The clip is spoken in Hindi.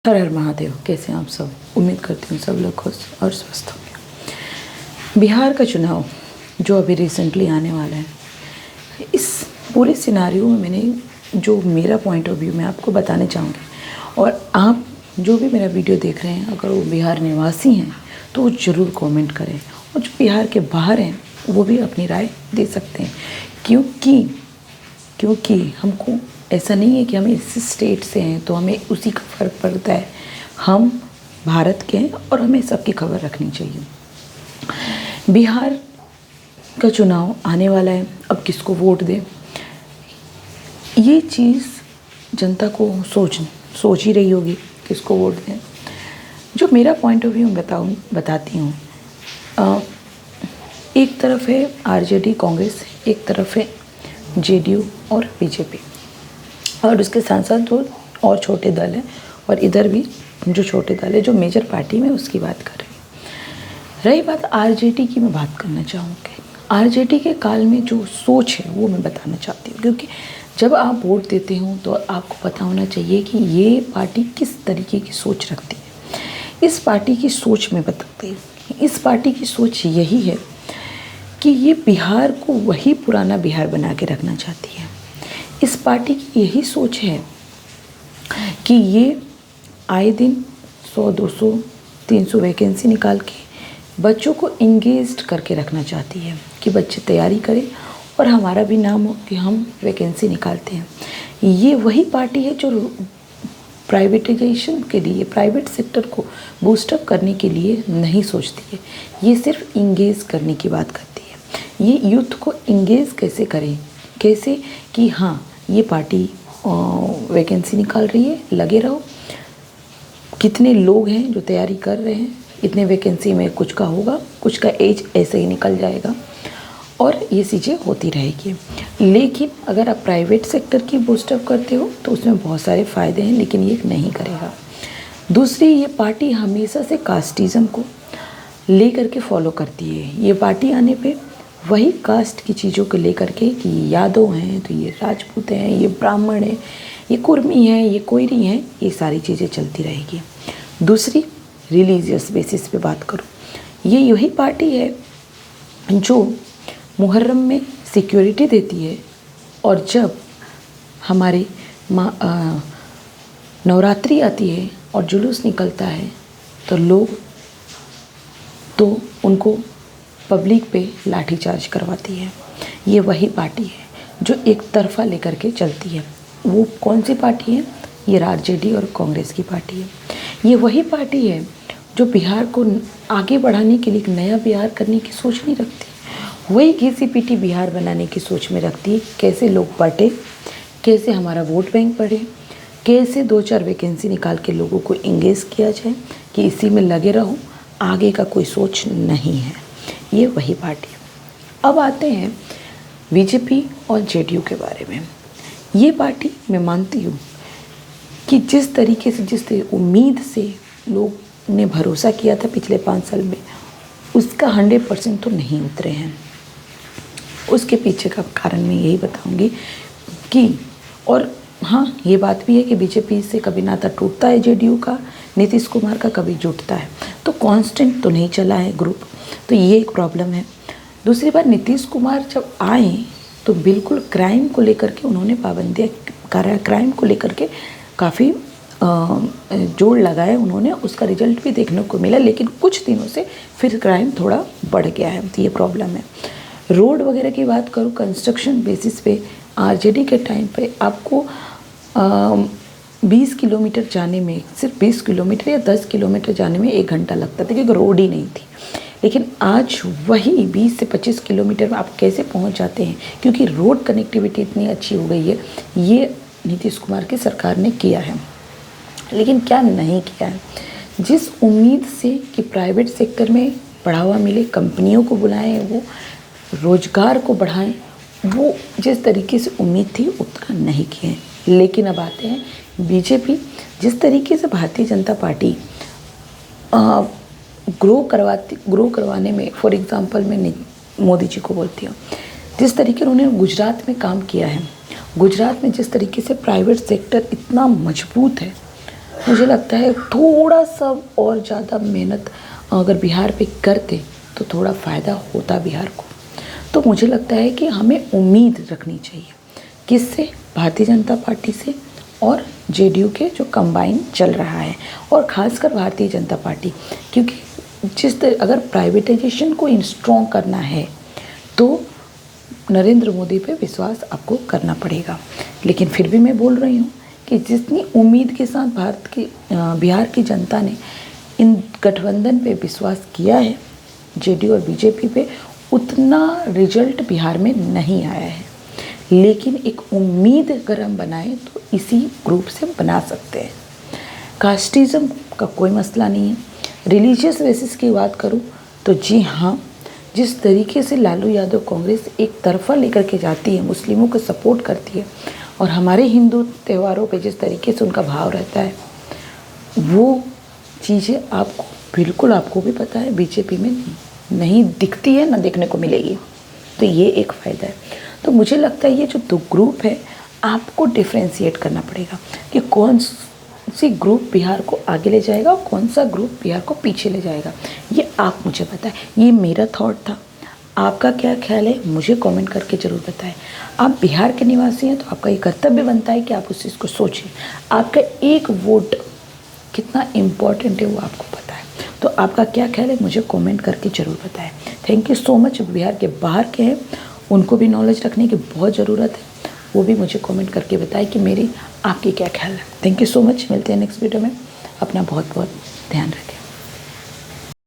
हर हर महादेव। कैसे हैं आप सब? उम्मीद करती हूँ सब लोग खुश और स्वस्थ होंगे। बिहार का चुनाव जो अभी रिसेंटली आने वाला है, इस पूरे सिनारियो में मैंने जो मेरा पॉइंट ऑफ व्यू मैं आपको बताना चाहूँगी, और आप जो भी मेरा वीडियो देख रहे हैं अगर वो बिहार निवासी हैं तो वो ज़रूर कमेंट करें, और जो बिहार के बाहर हैं वो भी अपनी राय दे सकते हैं। क्योंकि हमको ऐसा नहीं है कि हम इस स्टेट से हैं तो हमें उसी का फ़र्क पड़ता है। हम भारत के हैं और हमें सबकी खबर रखनी चाहिए। बिहार का चुनाव आने वाला है, अब किसको वोट दें ये चीज़ जनता को सोच ही रही होगी, किसको वोट दें। जो मेरा पॉइंट ऑफ व्यू बताती हूँ, एक तरफ है आरजेडी कांग्रेस, एक तरफ है जेडीयू और बीजेपी, और उसके साथ साथ दो और छोटे दल हैं, और इधर भी जो छोटे दल है जो मेजर पार्टी में उसकी बात कर रही है। रही बात आरजेडी की, मैं बात करना चाहूँगी। आरजेडी के काल में जो सोच है वो मैं बताना चाहती हूँ, क्योंकि जब आप वोट देते हो तो आपको पता होना चाहिए कि ये पार्टी किस तरीके की सोच रखती है। इस पार्टी की सोच में बताते हैं, इस पार्टी की सोच यही है कि ये बिहार को वही पुराना बिहार बना के रखना चाहती है। इस पार्टी की यही सोच है कि ये आए दिन 100, 200, 300 वैकेंसी निकाल के बच्चों को इंगेज्ड करके रखना चाहती है कि बच्चे तैयारी करें और हमारा भी नाम हो कि हम वैकेंसी निकालते हैं। ये वही पार्टी है जो प्राइवेटाइजेशन के लिए, प्राइवेट सेक्टर को बूस्टअप करने के लिए नहीं सोचती है। ये सिर्फ इंगेज करने की बात करती है। ये यूथ को इंगेज कैसे करें, कैसे कि हाँ ये पार्टी वैकेंसी निकाल रही है, लगे रहो। कितने लोग हैं जो तैयारी कर रहे हैं, इतने वैकेंसी में कुछ का होगा, कुछ का एज ऐसे ही निकल जाएगा, और ये चीज़ें होती रहेगी। लेकिन अगर आप प्राइवेट सेक्टर की बूस्टअप करते हो तो उसमें बहुत सारे फ़ायदे हैं, लेकिन ये नहीं करेगा। दूसरी, ये पार्टी हमेशा से कास्टिज़म को ले करके फॉलो करती है। ये पार्टी आने पे वही कास्ट की चीज़ों को लेकर के कि ये यादव हैं तो ये राजपूत हैं, ये ब्राह्मण हैं, ये कुर्मी हैं, ये कोयरी हैं, ये सारी चीज़ें चलती रहेगी। दूसरी, रिलीजियस बेसिस पे बात करूँ, ये वही पार्टी है जो मुहर्रम में सिक्योरिटी देती है, और जब हमारे नवरात्रि आती है और जुलूस निकलता है तो उनको पब्लिक पे लाठीचार्ज करवाती है। ये वही पार्टी है जो एक तरफा लेकर के चलती है। वो कौन सी पार्टी है? ये आरजेडी और कांग्रेस की पार्टी है। ये वही पार्टी है जो बिहार को आगे बढ़ाने के लिए एक नया बिहार करने की सोच नहीं रखती। वही घिसी पीटी बिहार बनाने की सोच में रखती है, कैसे लोग पढ़े, कैसे हमारा वोट बैंक बढ़े, कैसे 2-4 वैकेंसी निकाल के लोगों को इंगेज किया जाए कि इसी में लगे रहो, आगे का कोई सोच नहीं है। ये वही पार्टी है। अब आते हैं बीजेपी और जेडीयू के बारे में। ये पार्टी मैं मानती हूँ कि जिस तरीके से, जिस उम्मीद से लोग ने भरोसा किया था पिछले 5 साल में, उसका 100% तो नहीं उतरे हैं। उसके पीछे का कारण मैं यही बताऊंगी कि, और हाँ ये बात भी है कि बीजेपी से कभी नाता टूटता है जेडीयू का, नीतीश कुमार का कभी जुटता है, तो कांस्टेंट तो नहीं चला है ग्रुप, तो ये एक प्रॉब्लम है। दूसरी बात, नीतीश कुमार जब आए तो बिल्कुल क्राइम को लेकर के उन्होंने पाबंदियाँ, क्राइम को लेकर के काफ़ी जोर लगाए उन्होंने, उसका रिजल्ट भी देखने को मिला, लेकिन कुछ दिनों से फिर क्राइम थोड़ा बढ़ गया है, तो ये प्रॉब्लम है। रोड वगैरह की बात करूँ, कंस्ट्रक्शन बेसिस पे आरजेडी के टाइम पे आपको 20 किलोमीटर जाने में, सिर्फ 20 किलोमीटर या 10 किलोमीटर जाने में 1 घंटा लगता था, क्योंकि रोड ही नहीं थी। लेकिन आज वही 20 से 25 किलोमीटर में आप कैसे पहुंच जाते हैं, क्योंकि रोड कनेक्टिविटी इतनी अच्छी हो गई है। ये नीतीश कुमार की सरकार ने किया है, लेकिन क्या नहीं किया है? जिस उम्मीद से कि प्राइवेट सेक्टर में बढ़ावा मिले, कंपनियों को बुलाएं, वो रोजगार को बढ़ाएं, वो जिस तरीके से उम्मीद थी उतना नहीं किए। लेकिन अब आते हैं बीजेपी, जिस तरीके से भारतीय जनता पार्टी ग्रो करवाने में, फॉर एग्जांपल मैं मोदी जी को बोलती हूँ, जिस तरीके उन्होंने गुजरात में काम किया है, गुजरात में जिस तरीके से प्राइवेट सेक्टर इतना मजबूत है, मुझे लगता है थोड़ा सा और ज़्यादा मेहनत अगर बिहार पे करते तो थोड़ा फ़ायदा होता बिहार को। तो मुझे लगता है कि हमें उम्मीद रखनी चाहिए, किससे? भारतीय जनता पार्टी से और जेडीयू के जो कंबाइन चल रहा है, और ख़ासकर भारतीय जनता पार्टी, क्योंकि अगर प्राइवेटाइजेशन को स्ट्रॉन्ग करना है तो नरेंद्र मोदी पे विश्वास आपको करना पड़ेगा। लेकिन फिर भी मैं बोल रही हूँ कि जितनी उम्मीद के साथ बिहार की जनता ने इन गठबंधन पे विश्वास किया है, जेडीयू और बीजेपी पे, उतना रिजल्ट बिहार में नहीं आया है। लेकिन एक उम्मीद अगर हम बनाएं तो इसी ग्रुप से बना सकते हैं। कास्टिज़म का कोई मसला नहीं है। रिलीजियस बेसिस की बात करूं तो जी हाँ, जिस तरीके से लालू यादव कांग्रेस एक तरफा लेकर के जाती है, मुस्लिमों को सपोर्ट करती है, और हमारे हिंदू त्योहारों पे जिस तरीके से उनका भाव रहता है, वो चीज़ें आपको बिल्कुल, आपको भी पता है, बीजेपी में नहीं दिखती है, ना देखने को मिलेगी। तो ये एक फ़ायदा है। तो मुझे लगता है ये जो दो ग्रुप है, आपको डिफ्रेंशिएट करना पड़ेगा कि कौन सी ग्रुप बिहार को आगे ले जाएगा और कौन सा ग्रुप बिहार को पीछे ले जाएगा। ये आप मुझे बताएं। ये मेरा थॉट था। आपका क्या ख्याल है मुझे कमेंट करके ज़रूर बताएं। आप बिहार के निवासी हैं तो आपका ये कर्तव्य बनता है कि आप उस चीज़ को सोचें। आपका एक वोट कितना इम्पॉर्टेंट है वो आपको पता है। तो आपका क्या ख्याल है मुझे कमेंट करके ज़रूर बताएं। Thank you so much. Bihar के बाहर के हैं उनको भी नॉलेज रखने की बहुत ज़रूरत है, वो भी मुझे कमेंट करके बताएं कि मेरी आपकी क्या ख्याल है। Thank you so much. मिलते हैं नेक्स्ट वीडियो में। अपना बहुत बहुत ध्यान रखें।